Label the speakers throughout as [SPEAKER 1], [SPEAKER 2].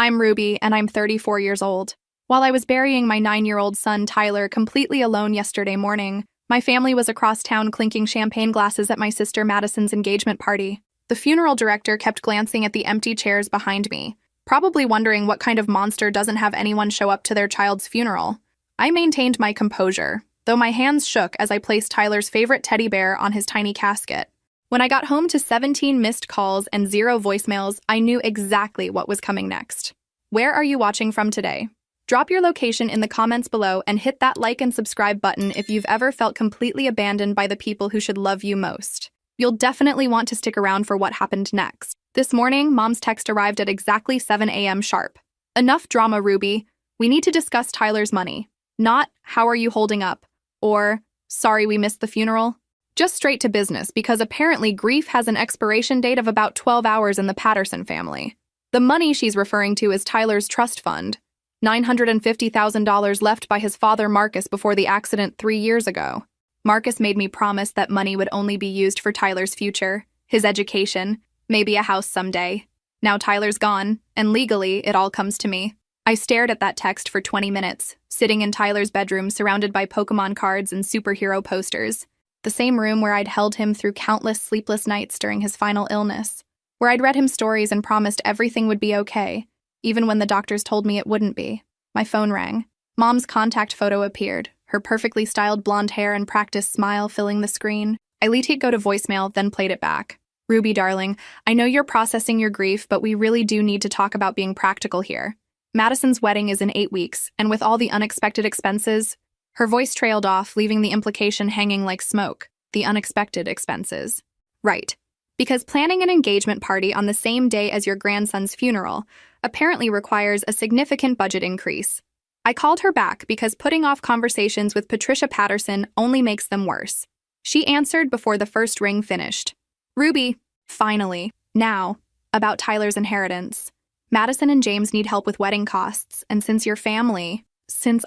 [SPEAKER 1] I'm Ruby, and I'm 34 years old. While I was burying my 9-year-old son Tyler completely alone yesterday morning, my family was across town clinking champagne glasses at my sister Madison's engagement party. The funeral director kept glancing at the empty chairs behind me, probably wondering what kind of monster doesn't have anyone show up to their child's funeral. I maintained my composure, though my hands shook as I placed Tyler's favorite teddy bear on his tiny casket. When I got home to 17 missed calls and 0 voicemails, I knew exactly what was coming next. Where are you watching from today? Drop your location in the comments below and hit that like and subscribe button if you've ever felt completely abandoned by the people who should love you most. You'll definitely want to stick around for what happened next. This morning, Mom's text arrived at exactly 7 a.m. sharp. Enough drama, Ruby. We need to discuss Tyler's money. Not, how are you holding up? Or, sorry we missed the funeral. Just straight to business, because apparently grief has an expiration date of about 12 hours in the Patterson family. The money she's referring to is Tyler's trust fund, $950,000 left by his father Marcus before the accident 3 years ago. Marcus made me promise that money would only be used for Tyler's future, his education, maybe a house someday. Now Tyler's gone, and legally, it all comes to me. I stared at that text for 20 minutes, sitting in Tyler's bedroom surrounded by Pokemon cards and superhero posters. The same room where I'd held him through countless sleepless nights during his final illness, where I'd read him stories and promised everything would be okay, even when the doctors told me it wouldn't be. My phone rang. Mom's contact photo appeared, her perfectly styled blonde hair and practiced smile filling the screen. I let it go to voicemail, then played it back. Ruby, darling, I know you're processing your grief, but we really do need to talk about being practical here. Madison's wedding is in 8 weeks, and with all the unexpected expenses, her voice trailed off, leaving the implication hanging like smoke. The unexpected expenses. Right. Because planning an engagement party on the same day as your grandson's funeral apparently requires a significant budget increase. I called her back because putting off conversations with Patricia Patterson only makes them worse. She answered before the first ring finished. Ruby, finally, now, about Tyler's inheritance. Madison and James need help with wedding costs, and since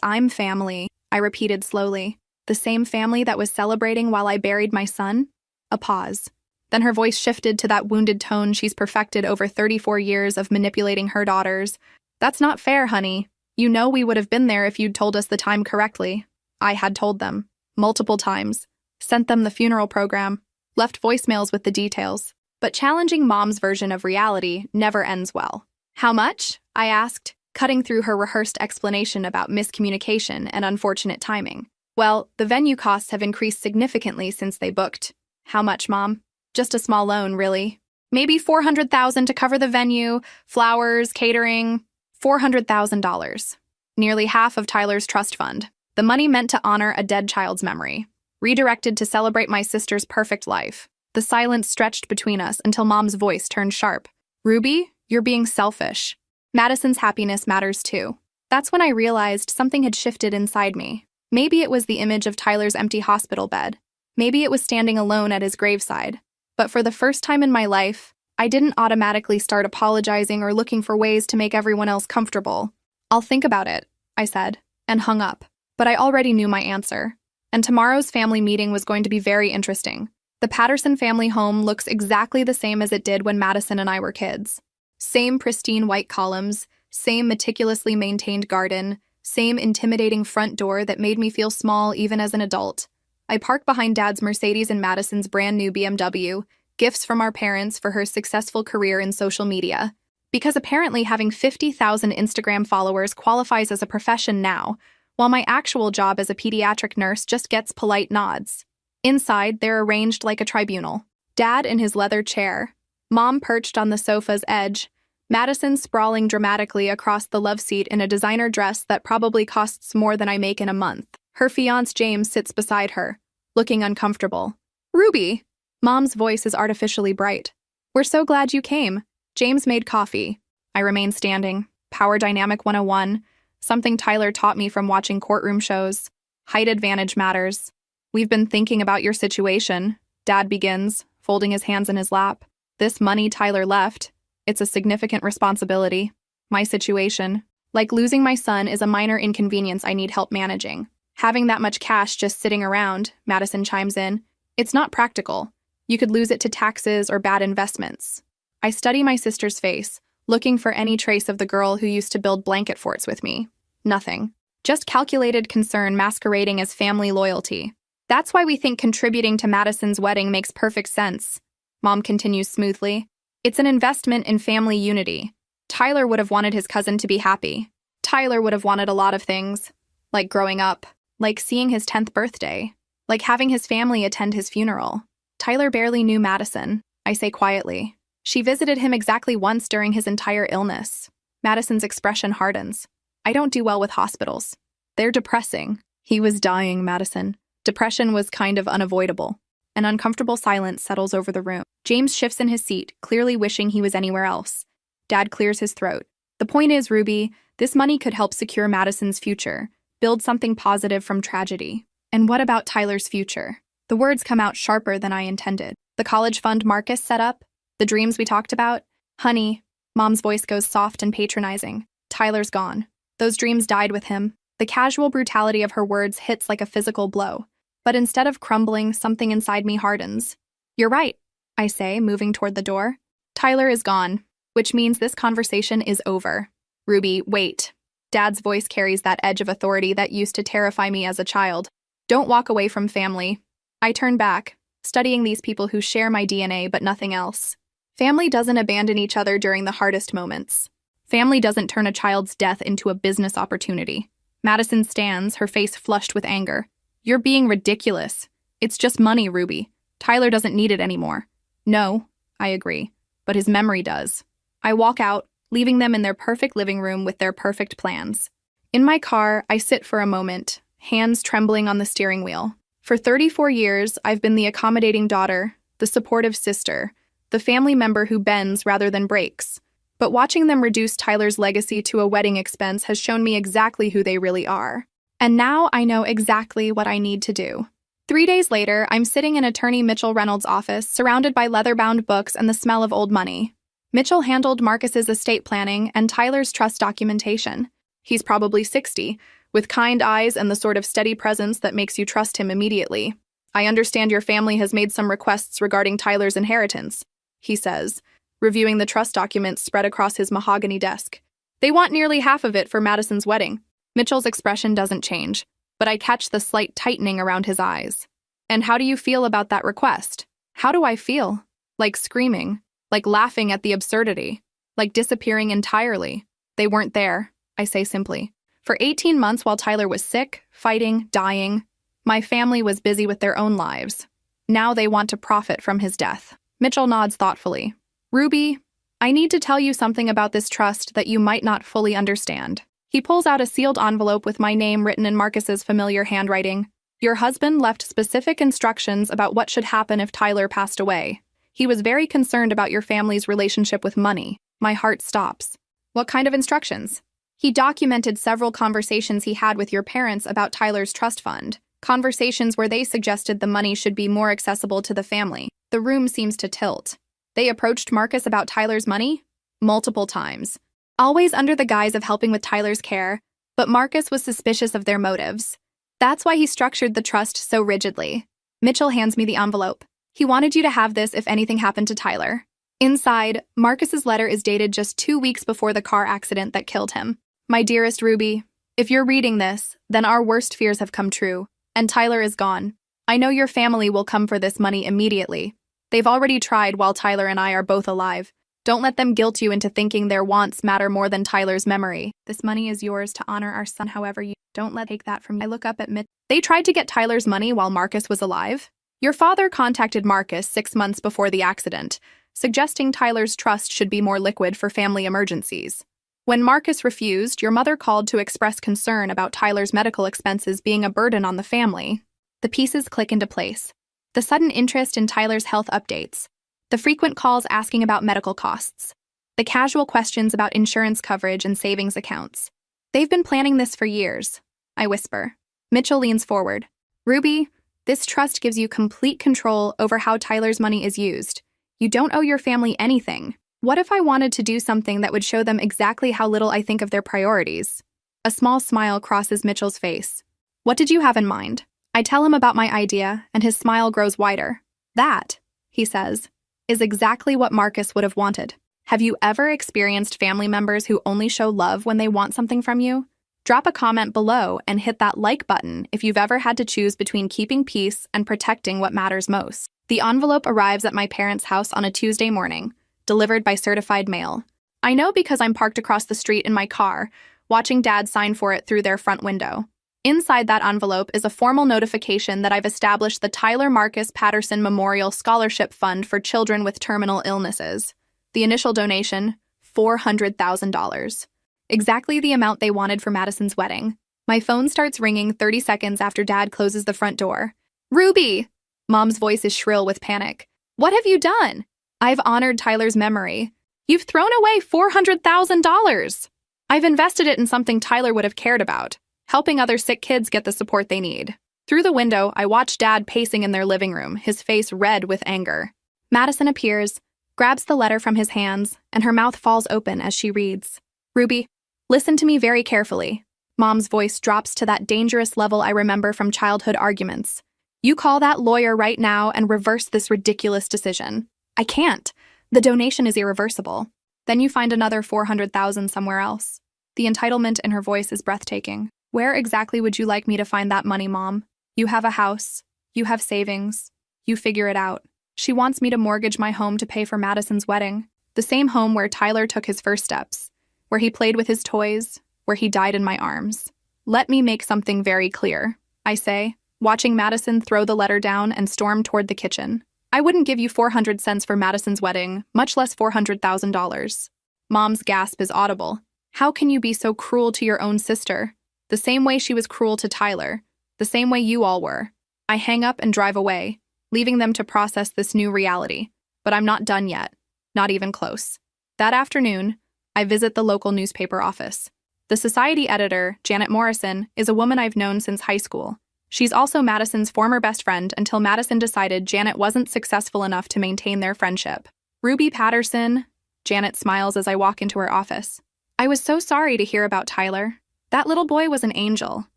[SPEAKER 1] I'm family, I repeated slowly. The same family that was celebrating while I buried my son? A pause. Then her voice shifted to that wounded tone she's perfected over 34 years of manipulating her daughters. That's not fair, honey. You know we would have been there if you'd told us the time correctly. I had told them. Multiple times. Sent them the funeral program. Left voicemails with the details. But challenging Mom's version of reality never ends well. How much? I asked, cutting through her rehearsed explanation about miscommunication and unfortunate timing. Well, the venue costs have increased significantly since they booked. How much, Mom? Just a small loan, really. Maybe $400,000 to cover the venue, flowers, catering. $400,000. Nearly half of Tyler's trust fund. The money meant to honor a dead child's memory. Redirected to celebrate my sister's perfect life. The silence stretched between us until Mom's voice turned sharp. Ruby, you're being selfish. Madison's happiness matters too. That's when I realized something had shifted inside me. Maybe it was the image of Tyler's empty hospital bed. Maybe it was standing alone at his graveside. But for the first time in my life, I didn't automatically start apologizing or looking for ways to make everyone else comfortable. I'll think about it, I said, and hung up. But I already knew my answer. And tomorrow's family meeting was going to be very interesting. The Patterson family home looks exactly the same as it did when Madison and I were kids. Same pristine white columns, same meticulously maintained garden, same intimidating front door that made me feel small even as an adult. I parked behind Dad's Mercedes and Madison's brand new BMW, gifts from our parents for her successful career in social media. Because apparently having 50,000 Instagram followers qualifies as a profession now, while my actual job as a pediatric nurse just gets polite nods. Inside, they're arranged like a tribunal. Dad in his leather chair, Mom perched on the sofa's edge, Madison sprawling dramatically across the love seat in a designer dress that probably costs more than I make in a month. Her fiancé James sits beside her, looking uncomfortable. Ruby! Mom's voice is artificially bright. We're so glad you came. James made coffee. I remain standing. Power Dynamic 101. Something Tyler taught me from watching courtroom shows. Height advantage matters. We've been thinking about your situation. Dad begins, folding his hands in his lap. This money Tyler left. It's a significant responsibility. My situation, like losing my son, is a minor inconvenience I need help managing. Having that much cash just sitting around, Madison chimes in, it's not practical. You could lose it to taxes or bad investments. I study my sister's face, looking for any trace of the girl who used to build blanket forts with me. Nothing. Just calculated concern masquerading as family loyalty. That's why we think contributing to Madison's wedding makes perfect sense. Mom continues smoothly. It's an investment in family unity. Tyler would have wanted his cousin to be happy. Tyler would have wanted a lot of things, like growing up, like seeing his 10th birthday, like having his family attend his funeral. Tyler barely knew Madison, I say quietly. She visited him exactly once during his entire illness. Madison's expression hardens. I don't do well with hospitals. They're depressing. He was dying, Madison. Depression was kind of unavoidable. An uncomfortable silence settles over the room. James shifts in his seat, clearly wishing he was anywhere else. Dad clears his throat. The point is, Ruby, this money could help secure Madison's future, build something positive from tragedy. And what about Tyler's future? The words come out sharper than I intended. The college fund Marcus set up? The dreams we talked about? Honey, Mom's voice goes soft and patronizing. Tyler's gone. Those dreams died with him. The casual brutality of her words hits like a physical blow. But instead of crumbling, something inside me hardens. You're right, I say, moving toward the door. Tyler is gone, which means this conversation is over. Ruby, wait. Dad's voice carries that edge of authority that used to terrify me as a child. Don't walk away from family. I turn back, studying these people who share my DNA but nothing else. Family doesn't abandon each other during the hardest moments. Family doesn't turn a child's death into a business opportunity. Madison stands, her face flushed with anger. You're being ridiculous. It's just money, Ruby. Tyler doesn't need it anymore. No, I agree, but his memory does. I walk out, leaving them in their perfect living room with their perfect plans. In my car, I sit for a moment, hands trembling on the steering wheel. For 34 years, I've been the accommodating daughter, the supportive sister, the family member who bends rather than breaks. But watching them reduce Tyler's legacy to a wedding expense has shown me exactly who they really are. And now I know exactly what I need to do. 3 days later, I'm sitting in attorney Mitchell Reynolds' office, surrounded by leather-bound books and the smell of old money. Mitchell handled Marcus's estate planning and Tyler's trust documentation. He's probably 60, with kind eyes and the sort of steady presence that makes you trust him immediately. I understand your family has made some requests regarding Tyler's inheritance, he says, reviewing the trust documents spread across his mahogany desk. They want nearly half of it for Madison's wedding. Mitchell's expression doesn't change, but I catch the slight tightening around his eyes. And how do you feel about that request? How do I feel? Like screaming, like laughing at the absurdity, like disappearing entirely. They weren't there, I say simply. For 18 months while Tyler was sick, fighting, dying, my family was busy with their own lives. Now they want to profit from his death. Mitchell nods thoughtfully. Ruby, I need to tell you something about this trust that you might not fully understand. He pulls out a sealed envelope with my name written in Marcus's familiar handwriting. Your husband left specific instructions about what should happen if Tyler passed away. He was very concerned about your family's relationship with money. My heart stops. What kind of instructions? He documented several conversations he had with your parents about Tyler's trust fund. Conversations where they suggested the money should be more accessible to the family. The room seems to tilt. They approached Marcus about Tyler's money? Multiple times. Always under the guise of helping with Tyler's care, but Marcus was suspicious of their motives. That's why he structured the trust so rigidly. Mitchell hands me the envelope. He wanted you to have this if anything happened to Tyler. Inside, Marcus's letter is dated just 2 weeks before the car accident that killed him. My dearest Ruby, if you're reading this, then our worst fears have come true, and Tyler is gone. I know your family will come for this money immediately. They've already tried while Tyler and I are both alive. Don't let them guilt you into thinking their wants matter more than Tyler's memory. This money is yours to honor our son however you don't let take that from you. I look up at Mitch. They tried to get Tyler's money while Marcus was alive? Your father contacted Marcus 6 months before the accident, suggesting Tyler's trust should be more liquid for family emergencies. When Marcus refused, your mother called to express concern about Tyler's medical expenses being a burden on the family. The pieces click into place. The sudden interest in Tyler's health updates. The frequent calls asking about medical costs. The casual questions about insurance coverage and savings accounts. They've been planning this for years, I whisper. Mitchell leans forward. Ruby, this trust gives you complete control over how Tyler's money is used. You don't owe your family anything. What if I wanted to do something that would show them exactly how little I think of their priorities? A small smile crosses Mitchell's face. What did you have in mind? I tell him about my idea, and his smile grows wider. That, he says, is exactly what Marcus would have wanted. Have you ever experienced family members who only show love when they want something from you? Drop a comment below and hit that like button if you've ever had to choose between keeping peace and protecting what matters most. The envelope arrives at my parents' house on a Tuesday morning, delivered by certified mail. I know because I'm parked across the street in my car, watching Dad sign for it through their front window. Inside that envelope is a formal notification that I've established the Tyler Marcus Patterson Memorial Scholarship Fund for children with terminal illnesses. The initial donation, $400,000. Exactly the amount they wanted for Madison's wedding. My phone starts ringing 30 seconds after Dad closes the front door. "Ruby!" Mom's voice is shrill with panic. "What have you done?" "I've honored Tyler's memory. You've thrown away $400,000. I've invested it in something Tyler would have cared about, helping other sick kids get the support they need." Through the window, I watch Dad pacing in their living room, his face red with anger. Madison appears, grabs the letter from his hands, and her mouth falls open as she reads. "Ruby, listen to me very carefully." Mom's voice drops to that dangerous level I remember from childhood arguments. "You call that lawyer right now and reverse this ridiculous decision." "I can't. The donation is irreversible." "Then you find another $400,000 somewhere else." The entitlement in her voice is breathtaking. "Where exactly would you like me to find that money, Mom? You have a house. You have savings. You figure it out." She wants me to mortgage my home to pay for Madison's wedding, the same home where Tyler took his first steps, where he played with his toys, where he died in my arms. "Let me make something very clear," I say, watching Madison throw the letter down and storm toward the kitchen. "I wouldn't give you 400 cents for Madison's wedding, much less $400,000. Mom's gasp is audible. "How can you be so cruel to your own sister? The same way she was cruel to Tyler, the same way you all were." I hang up and drive away, leaving them to process this new reality. But I'm not done yet, not even close. That afternoon, I visit the local newspaper office. The society editor, Janet Morrison, is a woman I've known since high school. She's also Madison's former best friend until Madison decided Janet wasn't successful enough to maintain their friendship. "Ruby Patterson," Janet smiles as I walk into her office. "I was so sorry to hear about Tyler. That little boy was an angel."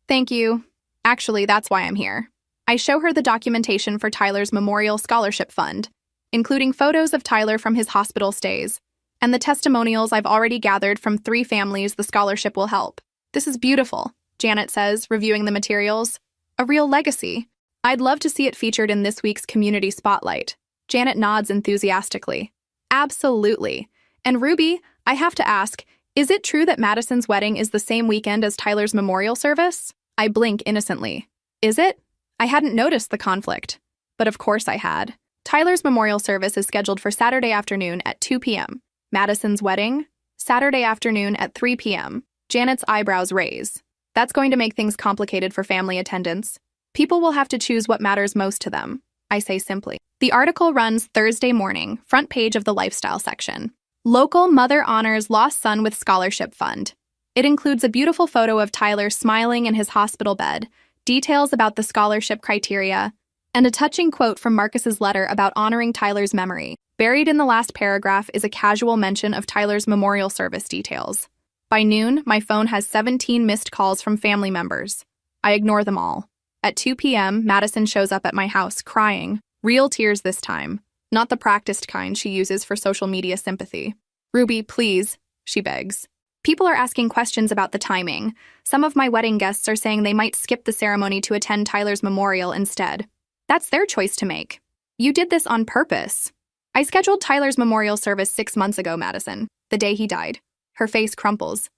[SPEAKER 1] "Thank you. Actually, that's why I'm here." I show her the documentation for Tyler's Memorial Scholarship Fund, including photos of Tyler from his hospital stays, and the testimonials I've already gathered from 3 families the scholarship will help. "This is beautiful," Janet says, reviewing the materials. "A real legacy. I'd love to see it featured in this week's Community Spotlight." Janet nods enthusiastically. "Absolutely. And Ruby, I have to ask, is it true that Madison's wedding is the same weekend as Tyler's memorial service?" I blink innocently. "Is it? I hadn't noticed the conflict." But of course I had. Tyler's memorial service is scheduled for Saturday afternoon at 2 p.m. Madison's wedding? Saturday afternoon at 3 p.m. Janet's eyebrows raise. "That's going to make things complicated for family attendance. People will have to choose what matters most to them," I say simply. The article runs Thursday morning, front page of the lifestyle section. "Local mother honors lost son with scholarship fund." It includes a beautiful photo of Tyler smiling in his hospital bed, details about the scholarship criteria, and a touching quote from Marcus's letter about honoring Tyler's memory. Buried in the last paragraph is a casual mention of Tyler's memorial service details. By noon, my phone has 17 missed calls from family members. I ignore them all. At 2 p.m., Madison shows up at my house, crying. Real tears this time, not the practiced kind she uses for social media sympathy. "Ruby, please," she begs. People are asking questions about the timing. Some of my wedding guests are saying they might skip the ceremony to attend Tyler's memorial instead. That's their choice to make. "You did this on purpose." "I scheduled Tyler's memorial service 6 months ago, Madison, the day he died." Her face crumples.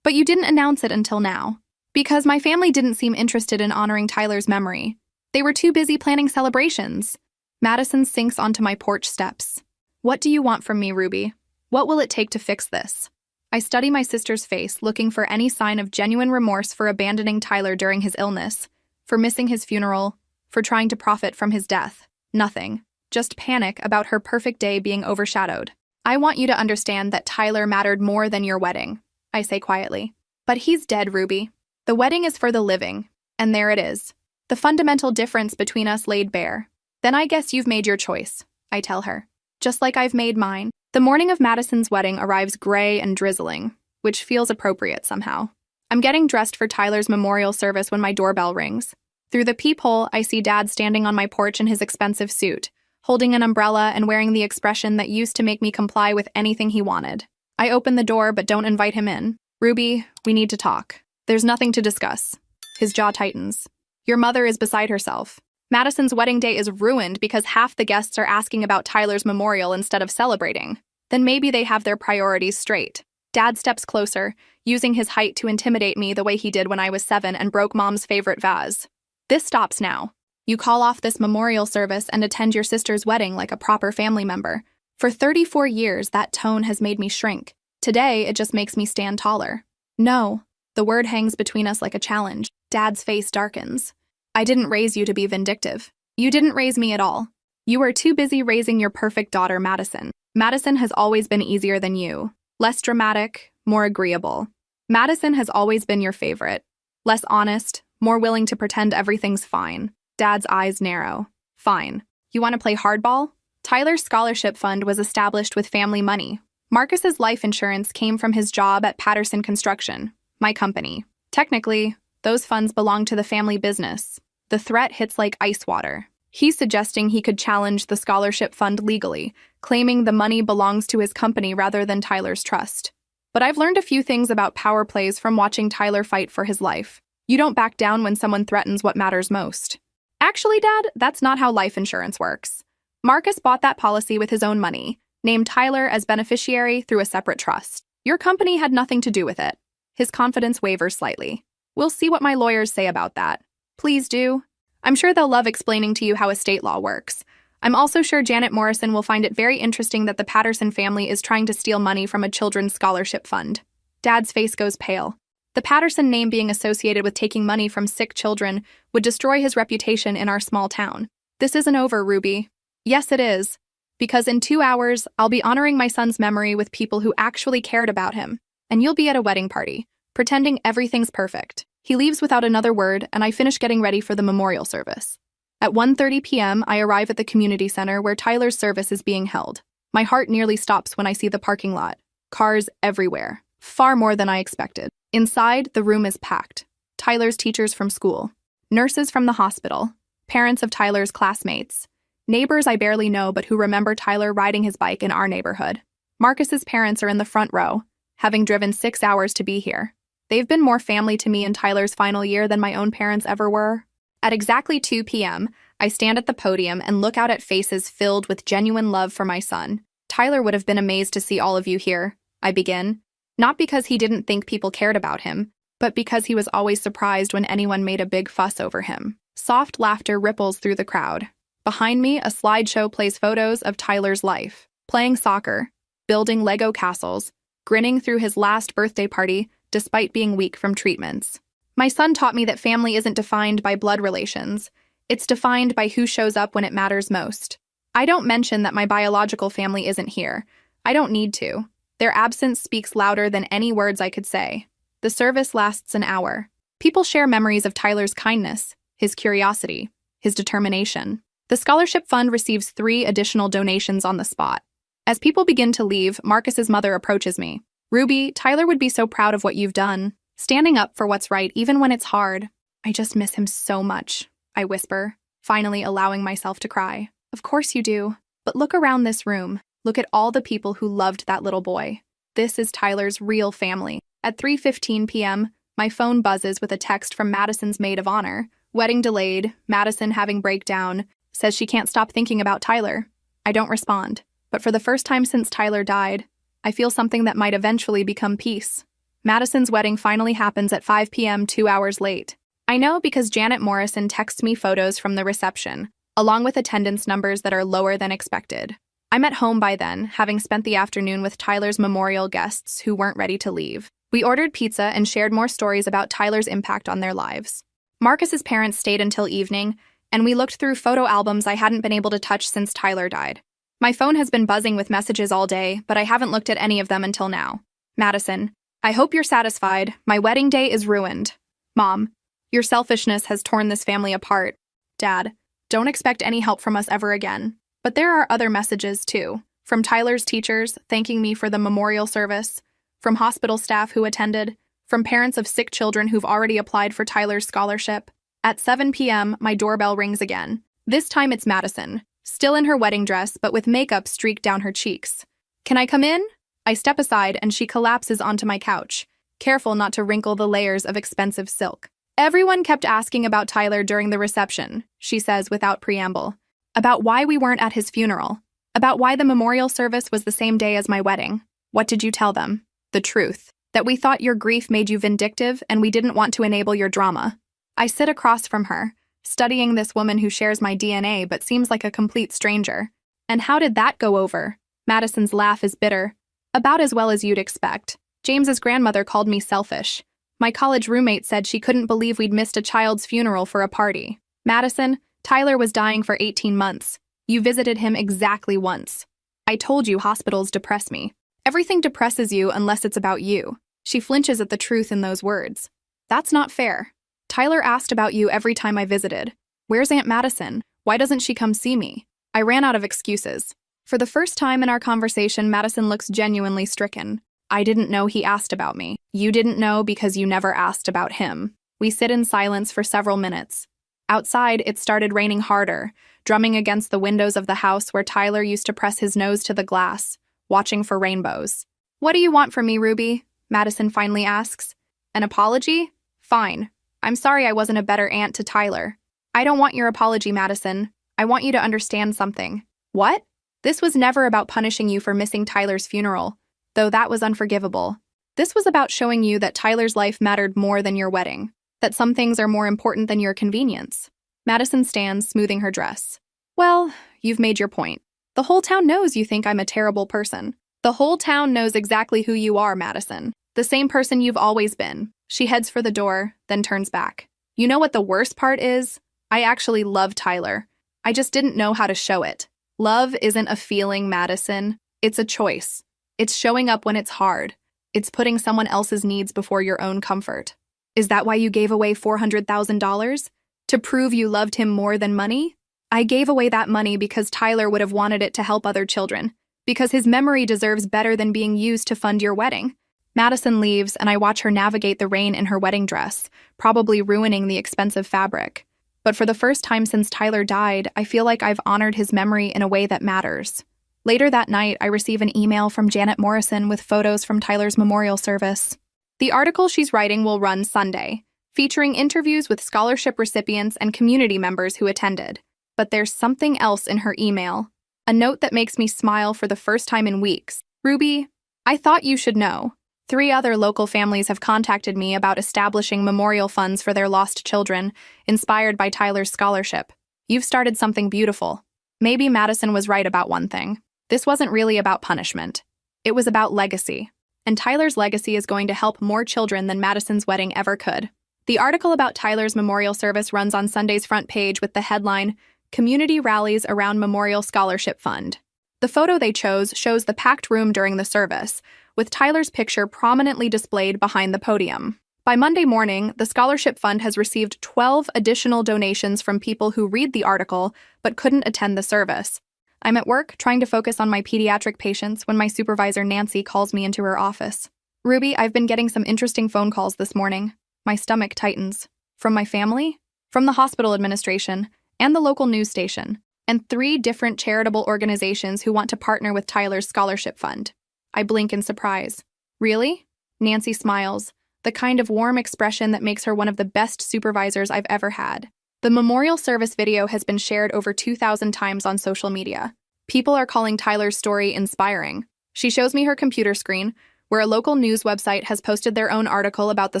[SPEAKER 1] "But you didn't announce it until now." "Because my family didn't seem interested in honoring Tyler's memory. They were too busy planning celebrations." Madison sinks onto my porch steps. "What do you want from me, Ruby? What will it take to fix this?" I study my sister's face, looking for any sign of genuine remorse for abandoning Tyler during his illness, for missing his funeral, for trying to profit from his death. Nothing. Just panic about her perfect day being overshadowed. "I want you to understand that Tyler mattered more than your wedding," I say quietly. "But he's dead, Ruby. The wedding is for the living, and there it is. The fundamental difference between us laid bare." "Then I guess you've made your choice," I tell her. "Just like I've made mine." The morning of Madison's wedding arrives gray and drizzling, which feels appropriate somehow. I'm getting dressed for Tyler's memorial service when my doorbell rings. Through the peephole, I see Dad standing on my porch in his expensive suit, holding an umbrella and wearing the expression that used to make me comply with anything he wanted. I open the door but don't invite him in. "Ruby, we need to talk." "There's nothing to discuss." His jaw tightens. "Your mother is beside herself. Madison's wedding day is ruined because half the guests are asking about Tyler's memorial instead of celebrating. Then maybe they have their priorities straight." Dad steps closer, using his height to intimidate me the way he did when I was 7 and broke Mom's favorite vase. "This stops now. You call off this memorial service and attend your sister's wedding like a proper family member. For 34 years, that tone has made me shrink. Today, it just makes me stand taller." "No." The word hangs between us like a challenge. Dad's face darkens. "I didn't raise you to be vindictive. You didn't raise me at all. You were too busy raising your perfect daughter, Madison. Madison has always been easier than you. Less dramatic, more agreeable. Madison has always been your favorite. Less honest, more willing to pretend everything's fine." Dad's eyes narrow. "Fine. You want to play hardball?" Tyler's scholarship fund was established with family money. Marcus's life insurance came from his job at Patterson Construction, my company. Technically, those funds belong to the family business. The threat hits like ice water. He's suggesting he could challenge the scholarship fund legally, claiming the money belongs to his company rather than Tyler's trust. But I've learned a few things about power plays from watching Tyler fight for his life. You don't back down when someone threatens what matters most. Actually, Dad, that's not how life insurance works. Marcus bought that policy with his own money, named Tyler as beneficiary through a separate trust. Your company had nothing to do with it. His confidence wavers slightly. "We'll see what my lawyers say about that." "Please do. I'm sure they'll love explaining to you how estate law works. I'm also sure Janet Morrison will find it very interesting that the Patterson family is trying to steal money from a children's scholarship fund." Dad's face goes pale. The Patterson name being associated with taking money from sick children would destroy his reputation in our small town. "This isn't over, Ruby." "Yes, it is. Because in 2 hours, I'll be honoring my son's memory with people who actually cared about him. And you'll be at a wedding party, pretending everything's perfect." He leaves without another word, and I finish getting ready for the memorial service. At 1:30 p.m., I arrive at the community center where Tyler's service is being held. My heart nearly stops when I see the parking lot. Cars everywhere. Far more than I expected. Inside, the room is packed. Tyler's teachers from school, nurses from the hospital, parents of Tyler's classmates, neighbors I barely know but who remember Tyler riding his bike in our neighborhood. Marcus's parents are in the front row, having driven 6 hours to be here. They've been more family to me in Tyler's final year than my own parents ever were. At exactly 2 p.m., I stand at the podium and look out at faces filled with genuine love for my son. "Tyler would have been amazed to see all of you here," I begin. Not because he didn't think people cared about him, but because he was always surprised when anyone made a big fuss over him. Soft laughter ripples through the crowd. Behind me, a slideshow plays photos of Tyler's life. Playing soccer, building Lego castles, grinning through his last birthday party despite being weak from treatments. My son taught me that family isn't defined by blood relations. It's defined by who shows up when it matters most. I don't mention that my biological family isn't here. I don't need to. Their absence speaks louder than any words I could say. The service lasts an hour. People share memories of Tyler's kindness, his curiosity, his determination. The scholarship fund receives 3 additional donations on the spot. As people begin to leave, Marcus's mother approaches me. "Ruby, Tyler would be so proud of what you've done. Standing up for what's right even when it's hard." "I just miss him so much," I whisper, finally allowing myself to cry. "Of course you do. But look around this room. Look at all the people who loved that little boy. This is Tyler's real family." At 3:15 p.m., my phone buzzes with a text from Madison's maid of honor. "Wedding delayed, Madison having breakdown, says she can't stop thinking about Tyler." I don't respond, but for the first time since Tyler died, I feel something that might eventually become peace. Madison's wedding finally happens at 5 p.m. 2 hours late. I know because Janet Morrison texts me photos from the reception, along with attendance numbers that are lower than expected. I'm at home by then, having spent the afternoon with Tyler's memorial guests who weren't ready to leave. We ordered pizza and shared more stories about Tyler's impact on their lives. Marcus's parents stayed until evening, and we looked through photo albums I hadn't been able to touch since Tyler died. My phone has been buzzing with messages all day, but I haven't looked at any of them until now. "Madison, I hope you're satisfied. My wedding day is ruined. Mom, your selfishness has torn this family apart. Dad, don't expect any help from us ever again." But there are other messages, too. From Tyler's teachers, thanking me for the memorial service. From hospital staff who attended. From parents of sick children who've already applied for Tyler's scholarship. At 7 p.m., my doorbell rings again. This time it's Madison. still in her wedding dress but with makeup streaked down her cheeks. "Can I come in?" I step aside and she collapses onto my couch, careful not to wrinkle the layers of expensive silk. "Everyone kept asking about Tyler during the reception," she says without preamble. "About why we weren't at his funeral. About why the memorial service was the same day as my wedding. What did you tell them?" "The truth. That we thought your grief made you vindictive and we didn't want to enable your drama." I sit across from her, studying this woman who shares my DNA but seems like a complete stranger. "And how did that go over?" Madison's laugh is bitter. "About as well as you'd expect. James's grandmother called me selfish. My college roommate said she couldn't believe we'd missed a child's funeral for a party. Madison, Tyler was dying for 18 months. You visited him exactly once. I told you hospitals depress me. Everything depresses you unless it's about you." She flinches at the truth in those words. "That's not fair. Tyler asked about you every time I visited. Where's Aunt Madison? Why doesn't she come see me?" I ran out of excuses. For the first time in our conversation, Madison looks genuinely stricken. "I didn't know he asked about me. You didn't know because you never asked about him." We sit in silence for several minutes. Outside, it started raining harder, drumming against the windows of the house where Tyler used to press his nose to the glass, watching for rainbows. "What do you want from me, Ruby?" Madison finally asks. "An apology? Fine. I'm sorry I wasn't a better aunt to Tyler." "I don't want your apology, Madison. I want you to understand something." "What?" "This was never about punishing you for missing Tyler's funeral, though that was unforgivable. This was about showing you that Tyler's life mattered more than your wedding, that some things are more important than your convenience." Madison stands, smoothing her dress. "Well, you've made your point. The whole town knows you think I'm a terrible person. The whole town knows exactly who you are, Madison. The same person you've always been." She heads for the door, then turns back. "You know what the worst part is? I actually love Tyler. I just didn't know how to show it. Love isn't a feeling, Madison. It's a choice. It's showing up when it's hard. It's putting someone else's needs before your own comfort." "Is that why you gave away $400,000? To prove you loved him more than money?" "I gave away that money because Tyler would have wanted it to help other children, because his memory deserves better than being used to fund your wedding." Madison leaves, and I watch her navigate the rain in her wedding dress, probably ruining the expensive fabric. But for the first time since Tyler died, I feel like I've honored his memory in a way that matters. Later that night, I receive an email from Janet Morrison with photos from Tyler's memorial service. The article she's writing will run Sunday, featuring interviews with scholarship recipients and community members who attended. But there's something else in her email, a note that makes me smile for the first time in weeks. "Ruby, I thought you should know. 3 other local families have contacted me about establishing memorial funds for their lost children, inspired by Tyler's scholarship. You've started something beautiful." Maybe Madison was right about one thing. This wasn't really about punishment. It was about legacy. And Tyler's legacy is going to help more children than Madison's wedding ever could. The article about Tyler's memorial service runs on Sunday's front page with the headline, "Community Rallies Around Memorial Scholarship Fund." The photo they chose shows the packed room during the service, with Tyler's picture prominently displayed behind the podium. By Monday morning, the scholarship fund has received 12 additional donations from people who read the article but couldn't attend the service. I'm at work trying to focus on my pediatric patients when my supervisor Nancy calls me into her office. "Ruby, I've been getting some interesting phone calls this morning." My stomach tightens. "From my family?" "From the hospital administration, and the local news station, and 3 different charitable organizations who want to partner with Tyler's scholarship fund." I blink in surprise. "Really?" Nancy smiles, the kind of warm expression that makes her one of the best supervisors I've ever had. The memorial service video has been shared over 2,000 times on social media. People are calling Tyler's story inspiring. She shows me her computer screen, where a local news website has posted their own article about the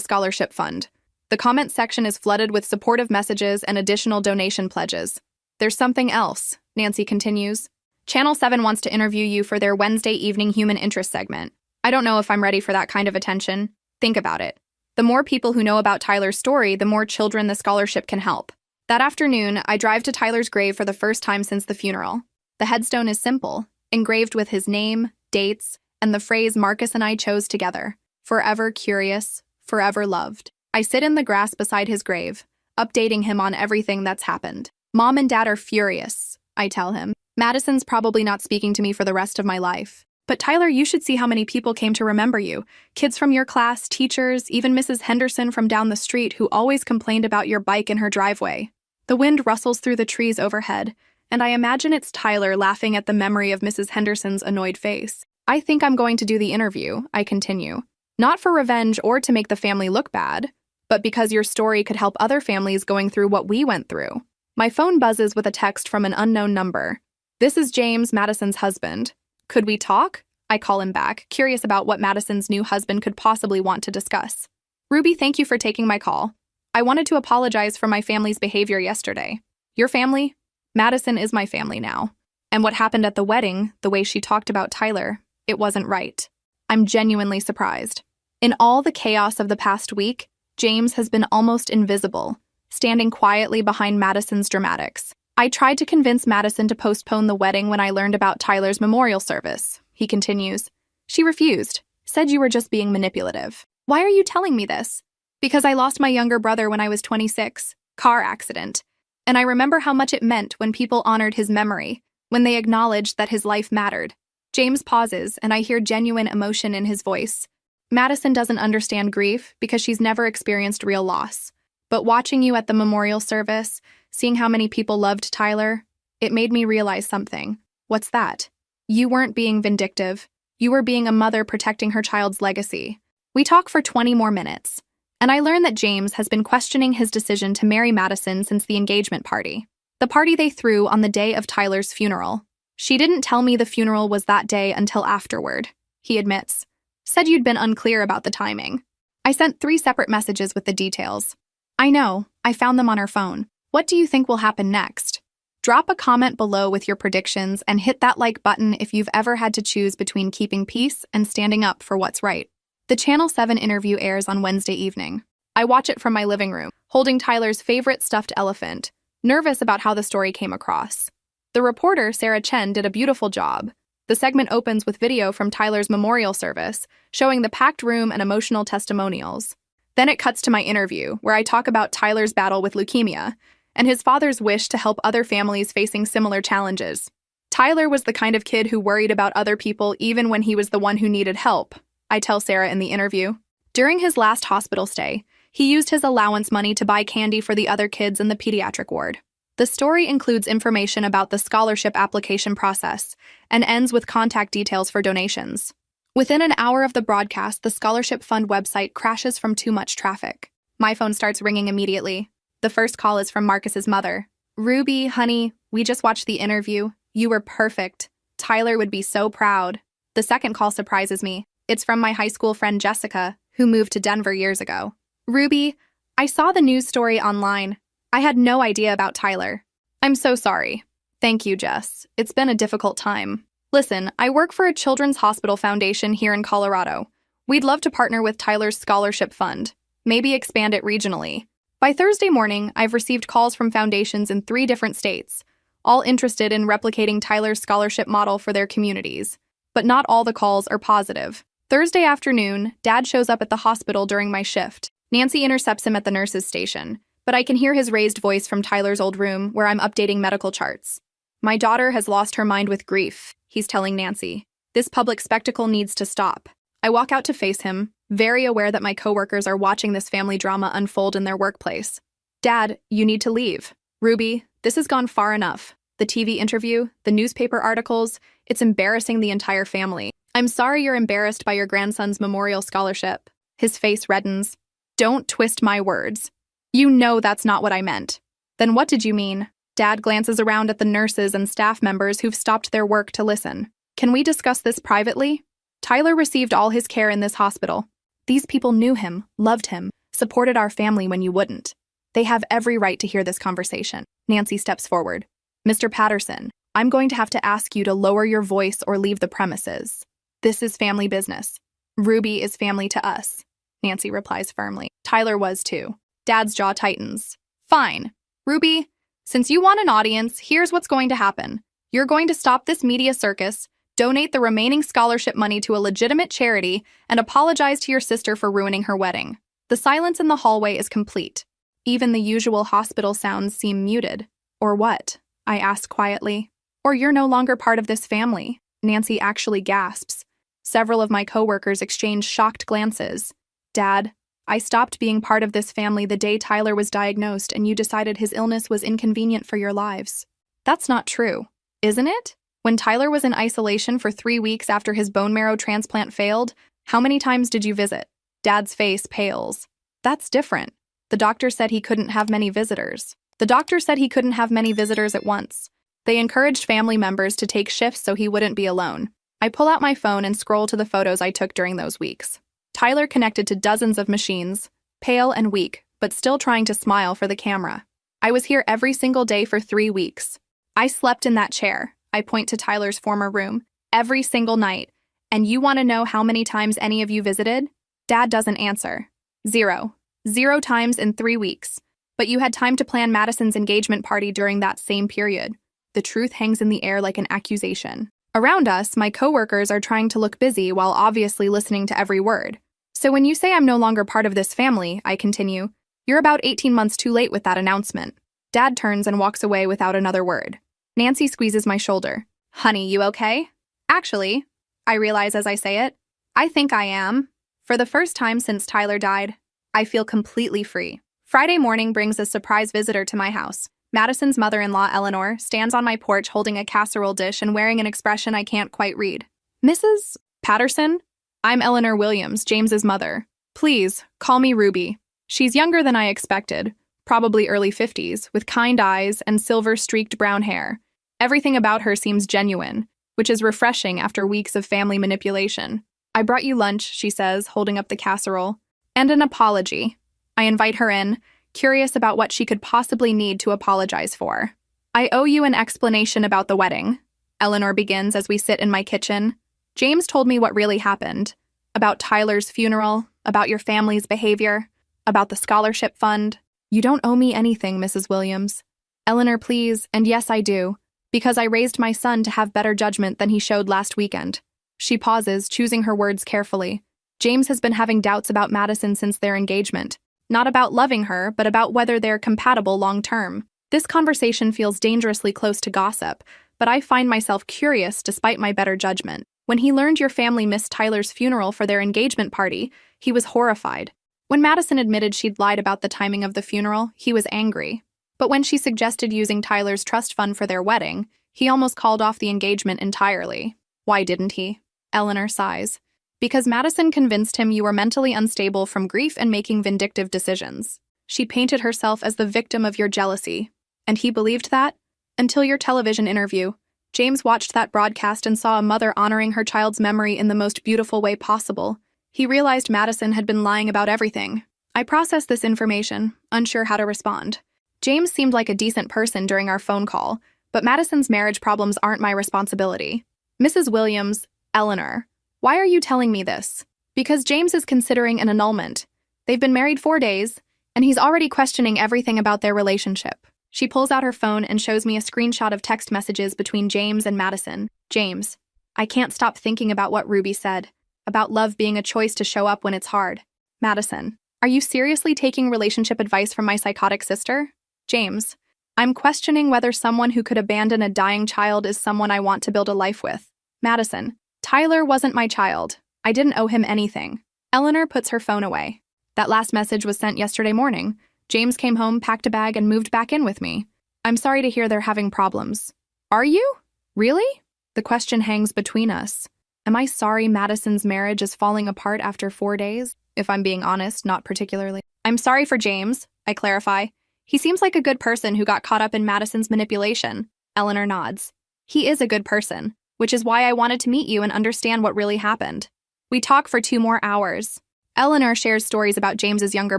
[SPEAKER 1] scholarship fund. The comment section is flooded with supportive messages and additional donation pledges. "There's something else," Nancy continues. "Channel 7 wants to interview you for their Wednesday evening human interest segment. I don't know if I'm ready for that kind of attention. Think about it. The more people who know about Tyler's story, the more children the scholarship can help." That afternoon, I drive to Tyler's grave for the first time since the funeral. The headstone is simple, engraved with his name, dates, and the phrase Marcus and I chose together: "Forever curious, forever loved." I sit in the grass beside his grave, updating him on everything that's happened. "Mom and Dad are furious," I tell him. "Madison's probably not speaking to me for the rest of my life. But Tyler, you should see how many people came to remember you. Kids from your class, teachers, even Mrs. Henderson from down the street who always complained about your bike in her driveway." The wind rustles through the trees overhead, and I imagine it's Tyler laughing at the memory of Mrs. Henderson's annoyed face. I think I'm going to do the interview, I continue. Not for revenge or to make the family look bad, but because your story could help other families going through what we went through. My phone buzzes with a text from an unknown number. This is James, Madison's husband. Could we talk? I call him back, curious about what Madison's new husband could possibly want to discuss. Ruby, thank you for taking my call. I wanted to apologize for my family's behavior yesterday. Your family? Madison is my family now. And what happened at the wedding, the way she talked about Tyler, it wasn't right. I'm genuinely surprised. In all the chaos of the past week, James has been almost invisible, standing quietly behind Madison's dramatics. I tried to convince Madison to postpone the wedding when I learned about Tyler's memorial service, he continues. She refused, said you were just being manipulative. Why are you telling me this? Because I lost my younger brother when I was 26, car accident. And I remember how much it meant when people honored his memory, when they acknowledged that his life mattered. James pauses, and I hear genuine emotion in his voice. Madison doesn't understand grief because she's never experienced real loss. But watching you at the memorial service, seeing how many people loved Tyler, it made me realize something. What's that? You weren't being vindictive. You were being a mother protecting her child's legacy. We talk for 20 more minutes, and I learn that James has been questioning his decision to marry Madison since the engagement party. The party they threw on the day of Tyler's funeral. She didn't tell me the funeral was that day until afterward, he admits. Said you'd been unclear about the timing. I sent 3 separate messages with the details. I know, I found them on her phone. What do you think will happen next? Drop a comment below with your predictions and hit that like button if you've ever had to choose between keeping peace and standing up for what's right. The Channel 7 interview airs on Wednesday evening. I watch it from my living room, holding Tyler's favorite stuffed elephant, nervous about how the story came across. The reporter, Sarah Chen, did a beautiful job. The segment opens with video from Tyler's memorial service, showing the packed room and emotional testimonials. Then it cuts to my interview, where I talk about Tyler's battle with leukemia and his father's wish to help other families facing similar challenges. Tyler was the kind of kid who worried about other people even when he was the one who needed help, I tell Sarah in the interview. During his last hospital stay, he used his allowance money to buy candy for the other kids in the pediatric ward. The story includes information about the scholarship application process and ends with contact details for donations. Within an hour of the broadcast, the scholarship fund website crashes from too much traffic. My phone starts ringing immediately. The first call is from Marcus's mother. Ruby, honey, we just watched the interview. You were perfect. Tyler would be so proud. The second call surprises me. It's from my high school friend Jessica, who moved to Denver years ago. Ruby, I saw the news story online. I had no idea about Tyler. I'm so sorry. Thank you, Jess. It's been a difficult time. Listen, I work for a children's hospital foundation here in Colorado. We'd love to partner with Tyler's scholarship fund, maybe expand it regionally. By Thursday morning, I've received calls from foundations in 3 different states, all interested in replicating Tyler's scholarship model for their communities. But not all the calls are positive. Thursday afternoon, Dad shows up at the hospital during my shift. Nancy intercepts him at the nurse's station, but I can hear his raised voice from Tyler's old room where I'm updating medical charts. My daughter has lost her mind with grief, he's telling Nancy. This public spectacle needs to stop. I walk out to face him, very aware that my coworkers are watching this family drama unfold in their workplace. Dad, you need to leave. Ruby, this has gone far enough. The TV interview, the newspaper articles, it's embarrassing the entire family. I'm sorry you're embarrassed by your grandson's memorial scholarship. His face reddens. Don't twist my words. You know that's not what I meant. Then what did you mean? Dad glances around at the nurses and staff members who've stopped their work to listen. Can we discuss this privately? Tyler received all his care in this hospital. These people knew him, loved him, supported our family when you wouldn't. They have every right to hear this conversation. Nancy steps forward. Mr. Patterson, I'm going to have to ask you to lower your voice or leave the premises. This is family business. Ruby is family to us, Nancy replies firmly. Tyler was too. Dad's jaw tightens. Fine. Ruby, since you want an audience, here's what's going to happen. You're going to stop this media circus, donate the remaining scholarship money to a legitimate charity, and apologize to your sister for ruining her wedding. The silence in the hallway is complete. Even the usual hospital sounds seem muted. Or what? I ask quietly. Or you're no longer part of this family. Nancy actually gasps. Several of my coworkers exchange shocked glances. Dad, I stopped being part of this family the day Tyler was diagnosed and you decided his illness was inconvenient for your lives. That's not true, isn't it? When Tyler was in isolation for 3 weeks after his bone marrow transplant failed, how many times did you visit? Dad's face pales. That's different. The doctor said he couldn't have many visitors. The doctor said he couldn't have many visitors at once. They encouraged family members to take shifts so he wouldn't be alone. I pull out my phone and scroll to the photos I took during those weeks. Tyler connected to dozens of machines, pale and weak, but still trying to smile for the camera. I was here every single day for 3 weeks. I slept in that chair. I point to Tyler's former room. Every single night. And you want to know how many times any of you visited? Dad doesn't answer. 0. 0 times in 3 weeks. But you had time to plan Madison's engagement party during that same period. The truth hangs in the air like an accusation. Around us, my coworkers are trying to look busy while obviously listening to every word. So when you say I'm no longer part of this family, I continue, you're about 18 months too late with that announcement. Dad turns and walks away without another word. Nancy squeezes my shoulder. Honey, you okay? Actually, I realize as I say it, I think I am. For the first time since Tyler died, I feel completely free. Friday morning brings a surprise visitor to my house. Madison's mother-in-law, Eleanor, stands on my porch holding a casserole dish and wearing an expression I can't quite read. Mrs. Patterson? I'm Eleanor Williams, James's mother. Please, call me Ruby. She's younger than I expected, probably early 50s, with kind eyes and silver-streaked brown hair. Everything about her seems genuine, which is refreshing after weeks of family manipulation. I brought you lunch, she says, holding up the casserole, and an apology. I invite her in, curious about what she could possibly need to apologize for. I owe you an explanation about the wedding, Eleanor begins as we sit in my kitchen. James told me what really happened. About Tyler's funeral, about your family's behavior, about the scholarship fund. You don't owe me anything, Mrs. Williams. Eleanor, please, and yes, I do, because I raised my son to have better judgment than he showed last weekend. She pauses, choosing her words carefully. James has been having doubts about Madison since their engagement. Not about loving her, but about whether they're compatible long-term. This conversation feels dangerously close to gossip, but I find myself curious despite my better judgment. When he learned your family missed Tyler's funeral for their engagement party, he was horrified. When Madison admitted she'd lied about the timing of the funeral, he was angry. But when she suggested using Tyler's trust fund for their wedding, he almost called off the engagement entirely. Why didn't he? Eleanor sighs. Because Madison convinced him you were mentally unstable from grief and making vindictive decisions. She painted herself as the victim of your jealousy. And he believed that? Until your television interview. James watched that broadcast and saw a mother honoring her child's memory in the most beautiful way possible. He realized Madison had been lying about everything. I processed this information, unsure how to respond. James seemed like a decent person during our phone call, but Madison's marriage problems aren't my responsibility. Mrs. Williams, Eleanor, why are you telling me this? Because James is considering an annulment. They've been married 4 days, and he's already questioning everything about their relationship. She pulls out her phone and shows me a screenshot of text messages between James and Madison. James, I can't stop thinking about what Ruby said, about love being a choice to show up when it's hard. Madison, are you seriously taking relationship advice from my psychotic sister? James, I'm questioning whether someone who could abandon a dying child is someone I want to build a life with. Madison, Tyler wasn't my child. I didn't owe him anything. Eleanor puts her phone away. That last message was sent yesterday morning. James came home, packed a bag, and moved back in with me. I'm sorry to hear they're having problems. Are you? Really? The question hangs between us. Am I sorry Madison's marriage is falling apart after 4 days? If I'm being honest, not particularly. I'm sorry for James, I clarify. He seems like a good person who got caught up in Madison's manipulation. Eleanor nods. He is a good person, which is why I wanted to meet you and understand what really happened. We talk for 2 more hours. Eleanor shares stories about James's younger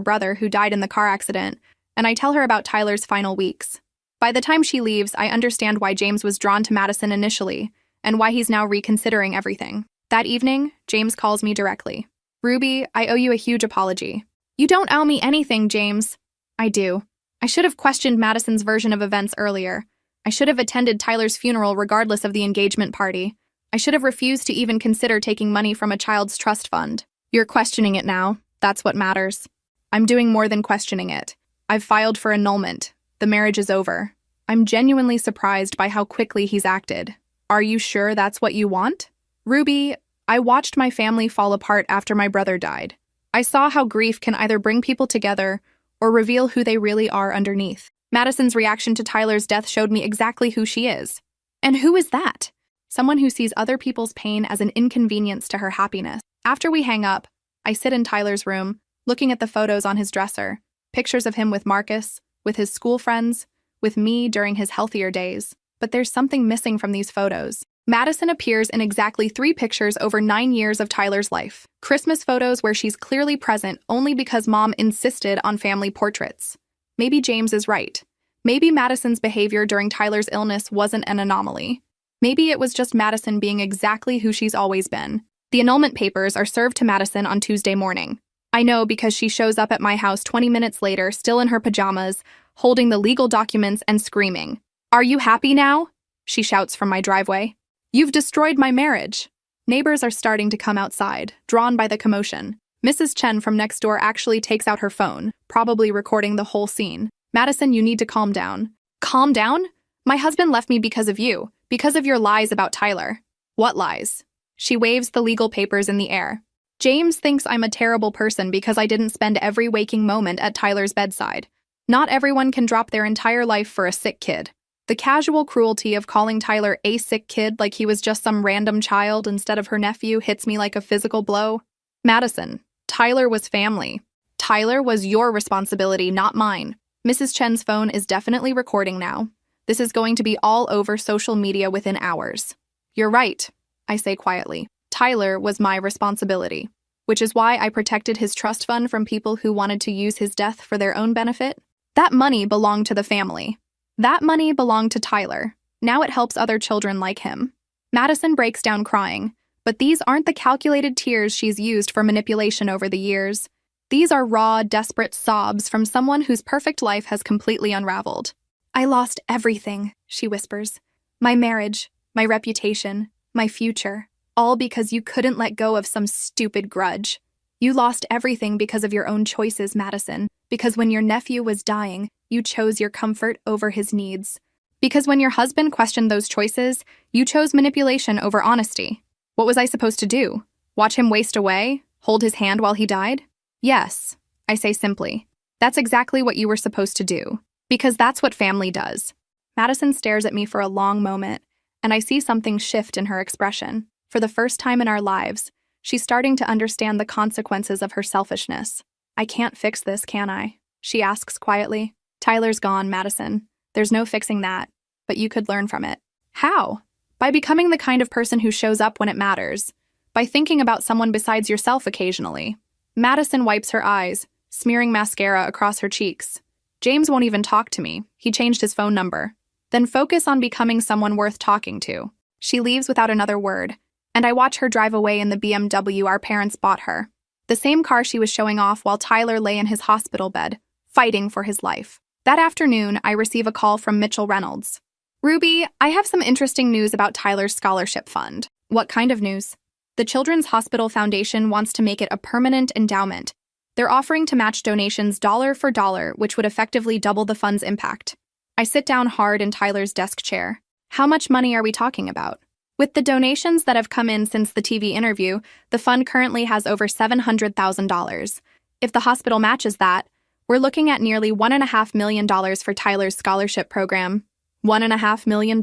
[SPEAKER 1] brother who died in the car accident, and I tell her about Tyler's final weeks. By the time she leaves, I understand why James was drawn to Madison initially, and why he's now reconsidering everything. That evening, James calls me directly. Ruby, I owe you a huge apology. You don't owe me anything, James. I do. I should have questioned Madison's version of events earlier. I should have attended Tyler's funeral regardless of the engagement party. I should have refused to even consider taking money from a child's trust fund. You're questioning it now. That's what matters. I'm doing more than questioning it. I've filed for annulment. The marriage is over. I'm genuinely surprised by how quickly he's acted. Are you sure that's what you want? Ruby, I watched my family fall apart after my brother died. I saw how grief can either bring people together or reveal who they really are underneath. Madison's reaction to Tyler's death showed me exactly who she is. And who is that? Someone who sees other people's pain as an inconvenience to her happiness. After we hang up, I sit in Tyler's room, looking at the photos on his dresser, pictures of him with Marcus, with his school friends, with me during his healthier days. But there's something missing from these photos. Madison appears in exactly 3 pictures over 9 years of Tyler's life. Christmas photos where she's clearly present only because Mom insisted on family portraits. Maybe James is right. Maybe Madison's behavior during Tyler's illness wasn't an anomaly. Maybe it was just Madison being exactly who she's always been. The annulment papers are served to Madison on Tuesday morning. I know because she shows up at my house 20 minutes later, still in her pajamas, holding the legal documents and screaming. "Are you happy now?" she shouts from my driveway. "You've destroyed my marriage." Neighbors are starting to come outside, drawn by the commotion. Mrs. Chen from next door actually takes out her phone, probably recording the whole scene. "Madison, you need to calm down." "Calm down? My husband left me because of you, because of your lies about Tyler." "What lies?" She waves the legal papers in the air. "James thinks I'm a terrible person because I didn't spend every waking moment at Tyler's bedside. Not everyone can drop their entire life for a sick kid." The casual cruelty of calling Tyler a sick kid like he was just some random child instead of her nephew hits me like a physical blow. "Madison, Tyler was family. Tyler was your responsibility, not mine." Mrs. Chen's phone is definitely recording now. This is going to be all over social media within hours. "You're right," I say quietly. "Tyler was my responsibility, which is why I protected his trust fund from people who wanted to use his death for their own benefit. That money belonged to the family. That money belonged to Tyler. Now it helps other children like him." Madison breaks down crying, but these aren't the calculated tears she's used for manipulation over the years. These are raw, desperate sobs from someone whose perfect life has completely unraveled. "I lost everything," she whispers. "My marriage, my reputation, my future, all because you couldn't let go of some stupid grudge. You lost everything because of your own choices, Madison, because when your nephew was dying, you chose your comfort over his needs. Because when your husband questioned those choices, you chose manipulation over honesty. What was I supposed to do? Watch him waste away? Hold his hand while he died?" "Yes," I say simply. "That's exactly what you were supposed to do. Because that's what family does." Madison stares at me for a long moment, and I see something shift in her expression. For the first time in our lives, she's starting to understand the consequences of her selfishness. "I can't fix this, can I?" she asks quietly. "Tyler's gone, Madison. There's no fixing that, but you could learn from it." "How?" "By becoming the kind of person who shows up when it matters. By thinking about someone besides yourself occasionally." Madison wipes her eyes, smearing mascara across her cheeks. "James won't even talk to me. He changed his phone number." "Then focus on becoming someone worth talking to." She leaves without another word, and I watch her drive away in the BMW our parents bought her. The same car she was showing off while Tyler lay in his hospital bed, fighting for his life. That afternoon, I receive a call from Mitchell Reynolds. "Ruby, I have some interesting news about Tyler's scholarship fund." "What kind of news?" "The Children's Hospital Foundation wants to make it a permanent endowment. They're offering to match donations dollar for dollar, which would effectively double the fund's impact." I sit down hard in Tyler's desk chair. "How much money are we talking about?" "With the donations that have come in since the TV interview, the fund currently has over $700,000. If the hospital matches that, we're looking at nearly $1.5 million for Tyler's scholarship program." $1.5 million.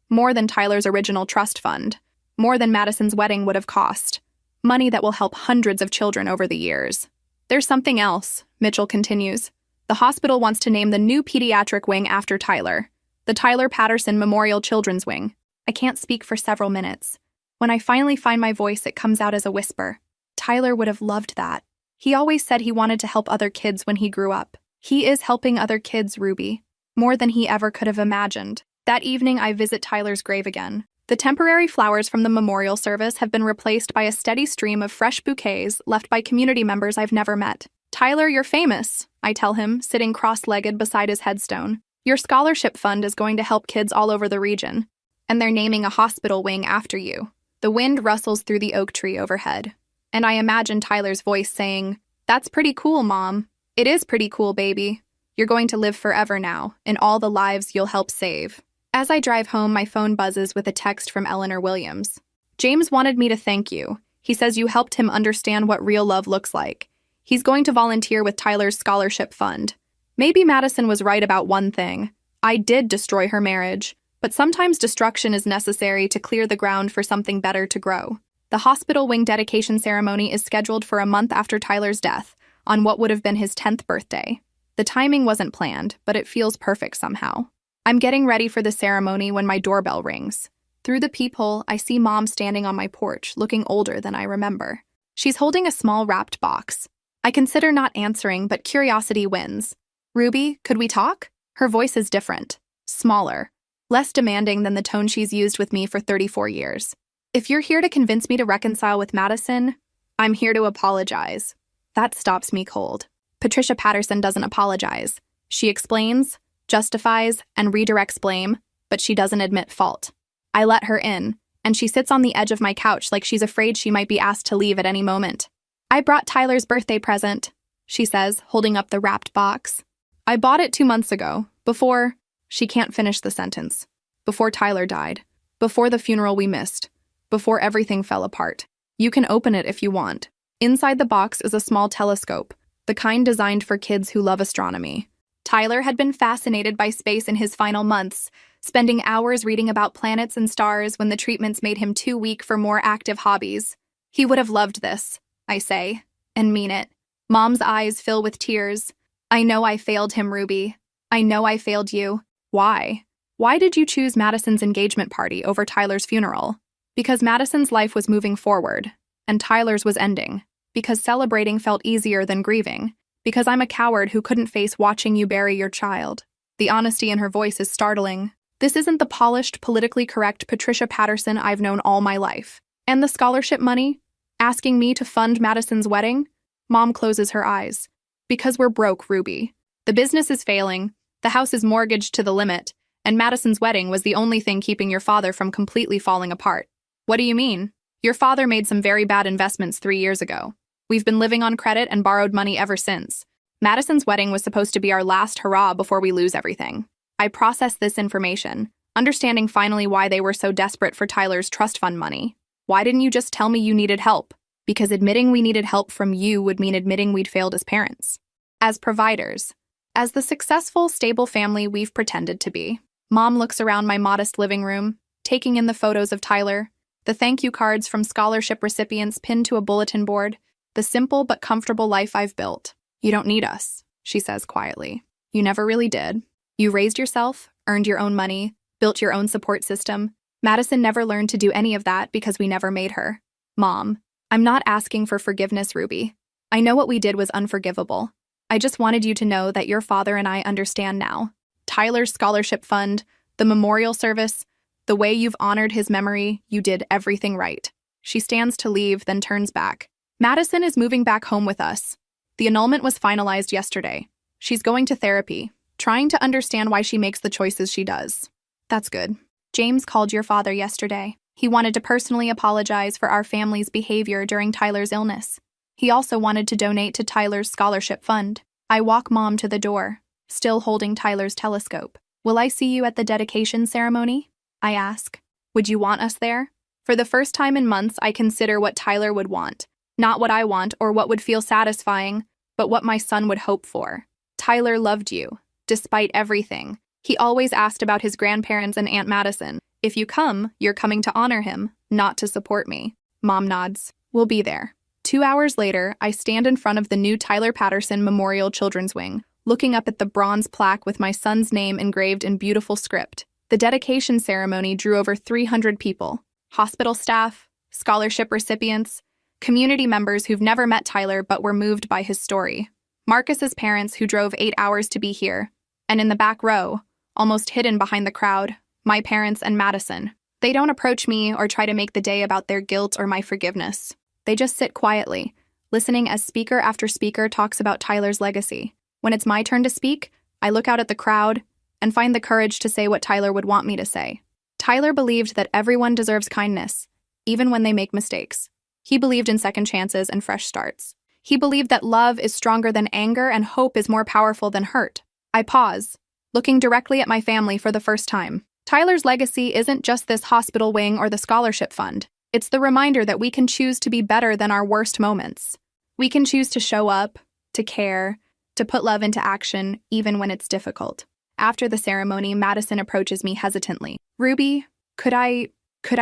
[SPEAKER 1] More than Tyler's original trust fund. More than Madison's wedding would have cost. Money that will help hundreds of children over the years. "There's something else," Mitchell continues. "The hospital wants to name the new pediatric wing after Tyler. The Tyler Patterson Memorial Children's Wing." I can't speak for several minutes. When I finally find my voice, it comes out as a whisper. Tyler would have loved that. He always said he wanted to help other kids when he grew up. He is helping other kids, Ruby. More than he ever could have imagined. That evening, I visit Tyler's grave again. The temporary flowers from the memorial service have been replaced by a steady stream of fresh bouquets left by community members I've never met. "Tyler, you're famous," I tell him, sitting cross-legged beside his headstone. "Your scholarship fund is going to help kids all over the region. And they're naming a hospital wing after you." The wind rustles through the oak tree overhead, and I imagine Tyler's voice saying, "That's pretty cool, Mom." "It is pretty cool, baby. You're going to live forever now, in all the lives you'll help save." As I drive home, my phone buzzes with a text from Eleanor Williams. "James wanted me to thank you. He says you helped him understand what real love looks like. He's going to volunteer with Tyler's scholarship fund. Maybe Madison was right about one thing. I did destroy her marriage, but sometimes destruction is necessary to clear the ground for something better to grow. The hospital wing dedication ceremony is scheduled for a month after Tyler's death, on what would have been his 10th birthday. The timing wasn't planned, but it feels perfect somehow. I'm getting ready for the ceremony when my doorbell rings. Through the peephole, I see Mom standing on my porch, looking older than I remember. She's holding a small wrapped box. I consider not answering, but curiosity wins. "Ruby, could we talk?" Her voice is different, smaller, less demanding than the tone she's used with me for 34 years. "If you're here to convince me to reconcile with Madison, I'm here to apologize." That stops me cold. Patricia Patterson doesn't apologize. She explains, justifies, and redirects blame, but she doesn't admit fault. I let her in, and she sits on the edge of my couch like she's afraid she might be asked to leave at any moment. "I brought Tyler's birthday present," she says, holding up the wrapped box. "I bought it 2 months ago, before—" She can't finish the sentence. "Before Tyler died. Before the funeral we missed. Before everything fell apart. You can open it if you want." Inside the box is a small telescope, the kind designed for kids who love astronomy. Tyler had been fascinated by space in his final months, spending hours reading about planets and stars when the treatments made him too weak for more active hobbies. "He would have loved this," I say, and mean it. Mom's eyes fill with tears. "I know I failed him, Ruby. I know I failed you." "Why? Why did you choose Madison's engagement party over Tyler's funeral?" "Because Madison's life was moving forward, and Tyler's was ending. Because celebrating felt easier than grieving. Because I'm a coward who couldn't face watching you bury your child." The honesty in her voice is startling. This isn't the polished, politically correct Patricia Patterson I've known all my life. "And the scholarship money? Asking me to fund Madison's wedding?" Mom closes her eyes. "Because we're broke, Ruby. The business is failing, the house is mortgaged to the limit, and Madison's wedding was the only thing keeping your father from completely falling apart." "What do you mean?" "Your father made some very bad investments 3 years ago. We've been living on credit and borrowed money ever since. Madison's wedding was supposed to be our last hurrah before we lose everything." I process this information, understanding finally why they were so desperate for Tyler's trust fund money. "Why didn't you just tell me you needed help?" "Because admitting we needed help from you would mean admitting we'd failed as parents. As providers. As the successful, stable family we've pretended to be." Mom looks around my modest living room, taking in the photos of Tyler, the thank you cards from scholarship recipients pinned to a bulletin board, the simple but comfortable life I've built. "You don't need us," she says quietly. "You never really did. You raised yourself, earned your own money, built your own support system. Madison never learned to do any of that because we never made her." "Mom, I'm not asking for forgiveness, Ruby. I know what we did was unforgivable. I just wanted you to know that your father and I understand now. Tyler's scholarship fund, the memorial service, the way you've honored his memory, you did everything right." She stands to leave, then turns back. "Madison is moving back home with us. The annulment was finalized yesterday. She's going to therapy, trying to understand why she makes the choices she does." "That's good. James called your father yesterday. He wanted to personally apologize for our family's behavior during Tyler's illness. He also wanted to donate to Tyler's scholarship fund." I walk Mom to the door, still holding Tyler's telescope. "Will I see you at the dedication ceremony?" I ask. "Would you want us there?" For the first time in months, I consider what Tyler would want. Not what I want or what would feel satisfying, but what my son would hope for. Tyler loved you, despite everything. He always asked about his grandparents and Aunt Madison. "If you come, you're coming to honor him, not to support me." Mom nods. "We'll be there." 2 hours later, I stand in front of the new Tyler Patterson Memorial Children's Wing, looking up at the bronze plaque with my son's name engraved in beautiful script. The dedication ceremony drew over 300 people. Hospital staff, scholarship recipients, community members who've never met Tyler but were moved by his story. Marcus's parents who drove 8 hours to be here. And in the back row, almost hidden behind the crowd, my parents and Madison. They don't approach me or try to make the day about their guilt or my forgiveness. They just sit quietly, listening as speaker after speaker talks about Tyler's legacy. When it's my turn to speak, I look out at the crowd and find the courage to say what Tyler would want me to say. Tyler believed that everyone deserves kindness, even when they make mistakes. He believed in second chances and fresh starts. He believed that love is stronger than anger and hope is more powerful than hurt. I pause, looking directly at my family for the first time. Tyler's legacy isn't just this hospital wing or the scholarship fund. It's the reminder that we can choose to be better than our worst moments. We can choose to show up, to care, to put love into action even when it's difficult. After the ceremony, Madison approaches me hesitantly. Ruby, could I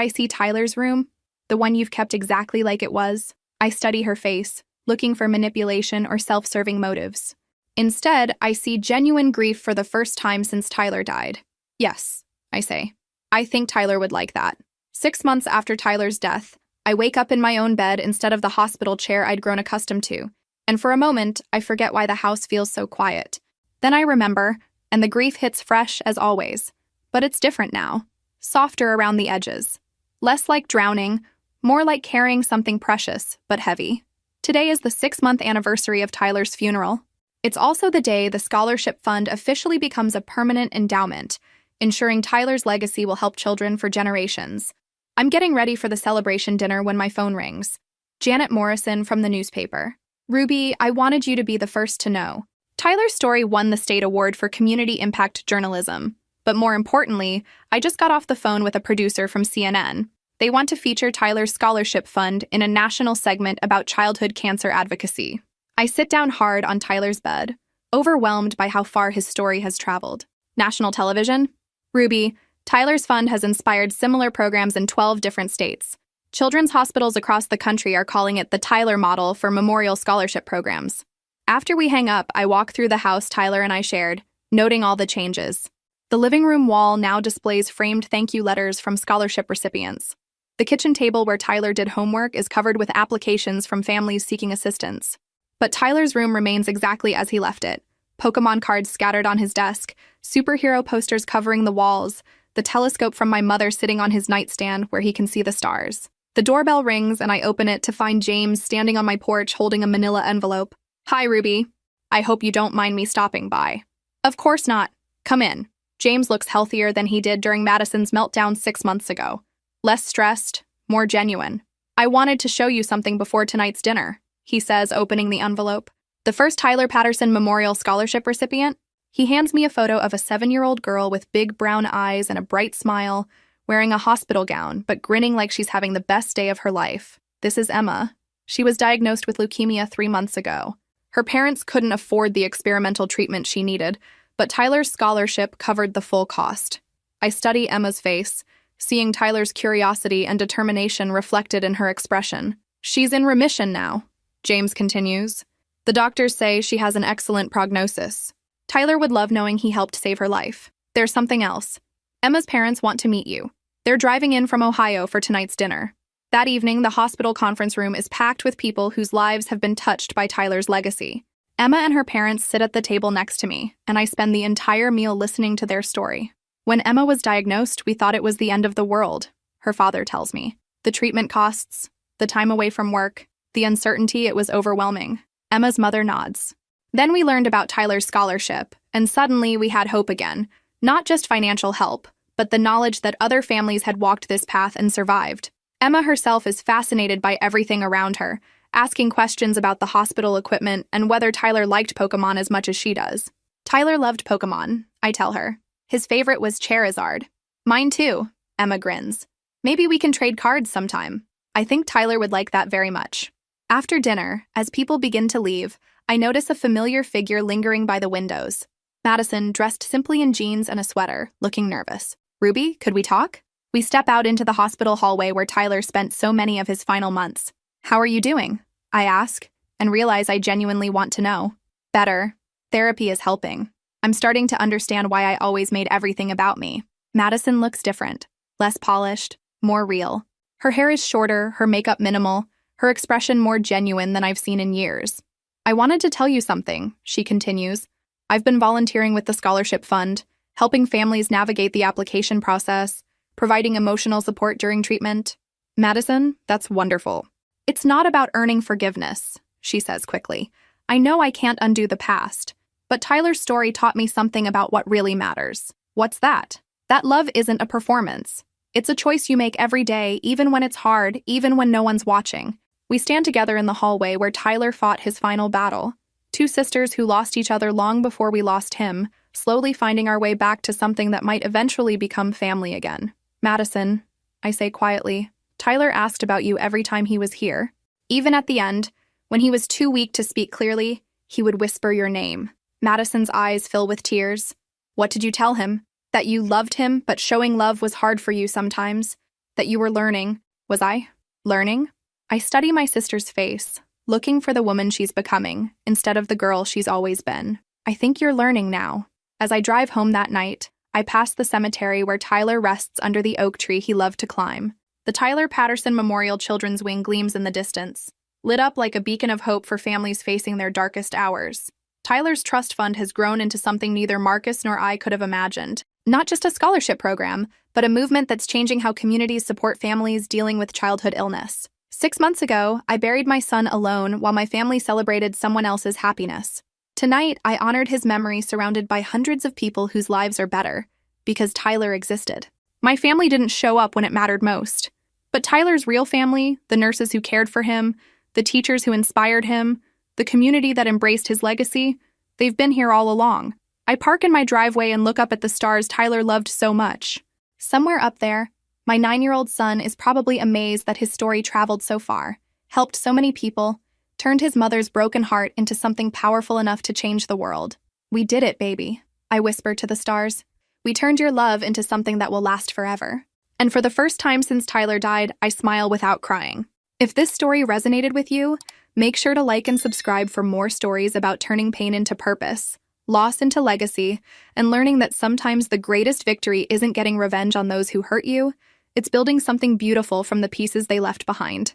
[SPEAKER 1] see Tyler's room? The one you've kept exactly like it was? I study her face, looking for manipulation or self-serving motives. Instead, I see genuine grief for the first time since Tyler died. Yes, I say. I think Tyler would like that. 6 months after Tyler's death, I wake up in my own bed instead of the hospital chair I'd grown accustomed to, and for a moment, I forget why the house feels so quiet. Then I remember, and the grief hits fresh as always. But it's different now. Softer around the edges. Less like drowning, more like carrying something precious, but heavy. Today is the 6-month anniversary of Tyler's funeral. It's also the day the scholarship fund officially becomes a permanent endowment, ensuring Tyler's legacy will help children for generations. I'm getting ready for the celebration dinner when my phone rings. Janet Morrison from the newspaper. Ruby, I wanted you to be the first to know. Tyler's story won the state award for community impact journalism. But more importantly, I just got off the phone with a producer from CNN. They want to feature Tyler's scholarship fund in a national segment about childhood cancer advocacy. I sit down hard on Tyler's bed, overwhelmed by how far his story has traveled. National television? Ruby, Tyler's fund has inspired similar programs in 12 different states. Children's hospitals across the country are calling it the Tyler model for memorial scholarship programs. After we hang up, I walk through the house Tyler and I shared, noting all the changes. The living room wall now displays framed thank you letters from scholarship recipients. The kitchen table where Tyler did homework is covered with applications from families seeking assistance. But Tyler's room remains exactly as he left it. Pokemon cards scattered on his desk, superhero posters covering the walls, the telescope from my mother sitting on his nightstand where he can see the stars. The doorbell rings and I open it to find James standing on my porch holding a manila envelope. Hi, Ruby. I hope you don't mind me stopping by. Of course not. Come in. James looks healthier than he did during Madison's meltdown 6 months ago. Less stressed, more genuine. I wanted to show you something before tonight's dinner, he says, opening the envelope. The first Tyler Patterson Memorial Scholarship recipient? He hands me a photo of a 7-year-old girl with big brown eyes and a bright smile, wearing a hospital gown, but grinning like she's having the best day of her life. This is Emma. She was diagnosed with leukemia 3 months ago. Her parents couldn't afford the experimental treatment she needed, but Tyler's scholarship covered the full cost. I study Emma's face, seeing Tyler's curiosity and determination reflected in her expression. She's in remission now, James continues. The doctors say she has an excellent prognosis. Tyler would love knowing he helped save her life. There's something else. Emma's parents want to meet you. They're driving in from Ohio for tonight's dinner. That evening, the hospital conference room is packed with people whose lives have been touched by Tyler's legacy. Emma and her parents sit at the table next to me, and I spend the entire meal listening to their story. When Emma was diagnosed, we thought it was the end of the world, her father tells me. The treatment costs, the time away from work, the uncertainty, it was overwhelming. Emma's mother nods. Then we learned about Tyler's scholarship, and suddenly we had hope again. Not just financial help, but the knowledge that other families had walked this path and survived. Emma herself is fascinated by everything around her, asking questions about the hospital equipment and whether Tyler liked Pokemon as much as she does. Tyler loved Pokemon, I tell her. His favorite was Charizard. Mine too, Emma grins. Maybe we can trade cards sometime. I think Tyler would like that very much. After dinner, as people begin to leave, I notice a familiar figure lingering by the windows. Madison, dressed simply in jeans and a sweater, looking nervous. Ruby, could we talk? We step out into the hospital hallway where Tyler spent so many of his final months. How are you doing? I ask, and realize I genuinely want to know. Better. Therapy is helping. I'm starting to understand why I always made everything about me. Madison looks different. Less polished, more real. Her hair is shorter, her makeup minimal, her expression more genuine than I've seen in years. I wanted to tell you something, she continues. I've been volunteering with the scholarship fund, helping families navigate the application process, providing emotional support during treatment. Madison, that's wonderful. It's not about earning forgiveness, she says quickly. I know I can't undo the past, but Tyler's story taught me something about what really matters. What's that? That love isn't a performance. It's a choice you make every day, even when it's hard, even when no one's watching. We stand together in the hallway where Tyler fought his final battle. Two sisters who lost each other long before we lost him, slowly finding our way back to something that might eventually become family again. Madison, I say quietly, Tyler asked about you every time he was here. Even at the end, when he was too weak to speak clearly, He would whisper your name. Madison's eyes fill with tears. What did you tell him? That you loved him, but showing love was hard for you sometimes. That you were learning. Was I? Learning? I study my sister's face, looking for the woman she's becoming, instead of the girl she's always been. I think you're learning now. As I drive home that night, I pass the cemetery where Tyler rests under the oak tree he loved to climb. The Tyler Patterson Memorial Children's Wing gleams in the distance, lit up like a beacon of hope for families facing their darkest hours. Tyler's trust fund has grown into something neither Marcus nor I could have imagined. Not just a scholarship program, but a movement that's changing how communities support families dealing with childhood illness. 6 months ago, I buried my son alone while my family celebrated someone else's happiness. Tonight, I honored his memory surrounded by hundreds of people whose lives are better, because Tyler existed. My family didn't show up when it mattered most. But Tyler's real family, the nurses who cared for him, the teachers who inspired him, the community that embraced his legacy, they've been here all along. I park in my driveway and look up at the stars Tyler loved so much. Somewhere up there, my 9-year-old son is probably amazed that his story traveled so far, helped so many people, turned his mother's broken heart into something powerful enough to change the world. We did it, baby, I whispered to the stars. We turned your love into something that will last forever. And for the first time since Tyler died, I smile without crying. If this story resonated with you, make sure to like and subscribe for more stories about turning pain into purpose, loss into legacy, and learning that sometimes the greatest victory isn't getting revenge on those who hurt you, it's building something beautiful from the pieces they left behind.